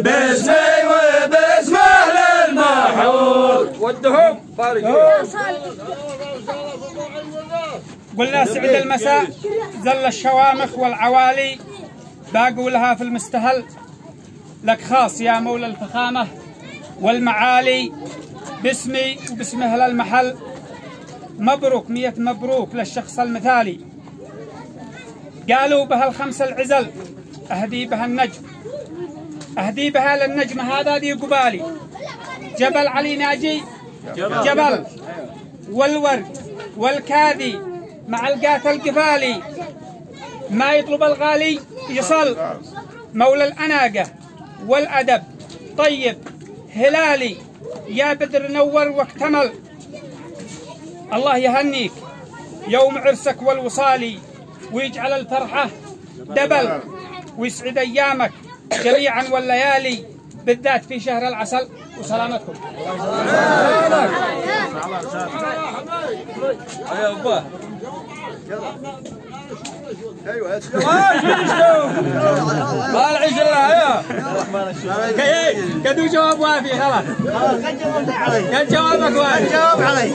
باسمي وباسم اهل المحور ودهم بارك. قلنا سعد المساء زل الشوامخ والعوالي باقولها في المستهل، لك خاص يا مولى الفخامة والمعالي، باسمي وباسم أهل المحل مبروك 100 مبروك للشخص المثالي. قالوا بها الخمسة العزل أهدي بها النجم، أهدي بها للنجم هذا ذي قبالي، جبل علي ناجي جبل والورد والكاذي مع القات القفالي، ما يطلب الغالي يصل، مولى الأناقة والأدب طيب هلالي، يا بدر نور واكتمل. الله يهنيك يوم عرسك والوصالي، ويجعل الفرحة دبل، ويسعد أيامك جميعا والليالي، بالذات في شهر العسل. وسلامتكم. يا أبوه. ايوه ما العيش الله يا كدو جواب وافي خلاص. كان جوابك وافي. جاوب علي.